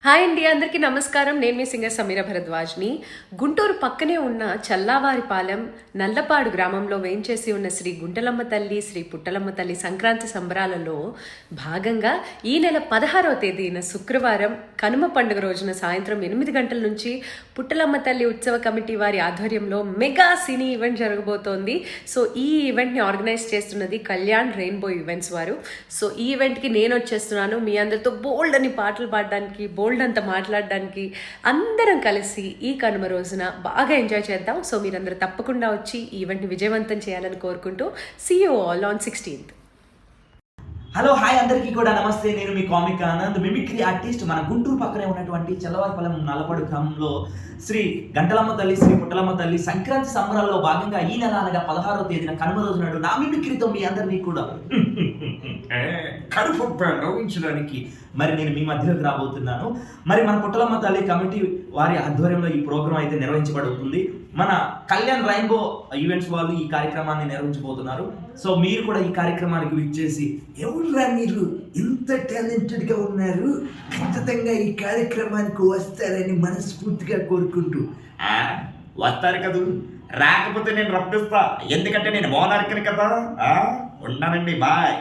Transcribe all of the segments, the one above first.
Hi అండి, అందరికీ నమస్కారం. నేను మీ సింగర్ సమీర భరద్వాజ్ని. గుంటూరు పక్కనే ఉన్న చల్లావారిపాలెం నల్లపాడు గ్రామంలో వేయించేసి ఉన్న శ్రీ గుంటలమ్మ తల్లి, శ్రీ పుట్టలమ్మ తల్లి సంక్రాంతి సంబరాలలో భాగంగా ఈ నెల 16వ తేదీన శుక్రవారం కనుమ పండుగ రోజున సాయంత్రం 8 గంటల నుంచి పుట్టలమ్మ తల్లి ఉత్సవ కమిటీ వారి ఆధ్వర్యంలో మెగా సినీ ఈవెంట్ జరగబోతోంది. సో ఈ ఈవెంట్ని ఆర్గనైజ్ చేస్తున్నది కళ్యాణ్ రెయిన్బో ఈవెంట్స్ వారు. సో ఈ ఈవెంట్కి నేను వచ్చేస్తున్నాను మీ అందరితో బోల్డ్ అని పాటలు పాడడానికి, బోల్డ్ అంతా మాట్లాడడానికి, అందరం కలిసి ఈ కనుమ రోజున బాగా ఎంజాయ్ చేద్దాం. సో మీరందరూ తప్పకుండా వచ్చి ఈ ఈవెంట్ని విజయవంతం చేయాలని కోరుకుంటూ see you all on 16th. Hello hi అందరికీ కూడా నమస్తే. నేను మీ కామిక్ ఆనంద్, మిమిక్రీ ఆర్టిస్ట్. మన గుంటూరు పక్కనే ఉన్నటువంటి చల్లవారిపాలెం నల్లపాడు గ్రామంలో శ్రీ గంటలమ్మ తల్లి, శ్రీ పుట్టలమ్మ తల్లి సంక్రాంతి సంబరాల్లో భాగంగా ఈ నెల అనగా 16వ తేదీన కనుమ రోజు నాడు నా మిమిక్రీతో మీ అందరినీ కూడా కడుపు నవ్వించడానికి మరి నేను మీ మధ్యలోకి రాబోతున్నాను. మరి మన పుట్టలమ్మ తల్లి కమిటీ వారి ఆధ్వర్యంలో ఈ ప్రోగ్రాం అయితే నిర్వహించబడుతుంది. మన కళ్యాణ్ రెయిన్బో ఈవెంట్స్ వాళ్ళు ఈ కార్యక్రమాన్ని నిర్వహించబోతున్నారు. సో మీరు కూడా ఈ కార్యక్రమానికి విచ్చేసి ఎవరురా మీరు ఇంత టాలెంటెడ్గా ఉన్నారు, ఖచ్చితంగా ఈ కార్యక్రమానికి వస్తారని మనస్ఫూర్తిగా కోరుకుంటూ వస్తారు కదా, రాకపోతే నేను రప్పిస్తా, ఎందుకంటే నేను మోనార్కిని కదా. ఉన్నానండి, బాయ్.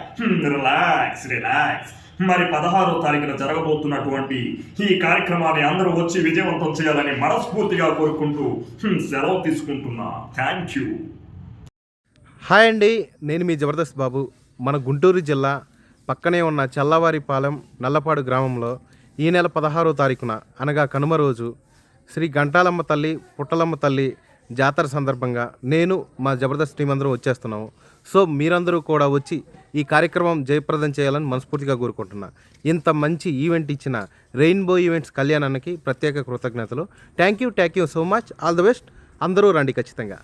రిలాక్స్. మరి 16వ తారీఖున జరగబోతున్నటువంటి ఈ కార్యక్రమాన్ని అందరూ వచ్చి విజయవంతం చేయాలని మనస్ఫూర్తిగా కోరుకుంటూ సెలవు తీసుకుంటున్నా. Thank you. హాయ్ అండి, నేను మీ జబర్దస్త్ బాబు. మన గుంటూరు జిల్లా పక్కనే ఉన్న చల్లవారిపాలెం నల్లపాడు గ్రామంలో ఈ నెల 16వ తారీఖున అనగా కనుమ రోజు శ్రీ గంటాలమ్మ తల్లి, పుట్టలమ్మ తల్లి జాతర సందర్భంగా నేను మా జబర్దస్త్ టీం అందరూ వచ్చేస్తున్నాము. సో మీరందరూ కూడా వచ్చి ఈ కార్యక్రమం జయప్రదం చేయాలని మనస్ఫూర్తిగా కోరుకుంటున్నా. ఇంత మంచి ఈవెంట్ ఇచ్చిన రెయిన్బో ఈవెంట్స్ కళ్యాణానికి ప్రత్యేక కృతజ్ఞతలు. Thank you so much. All the best. అందరూ రండి ఖచ్చితంగా.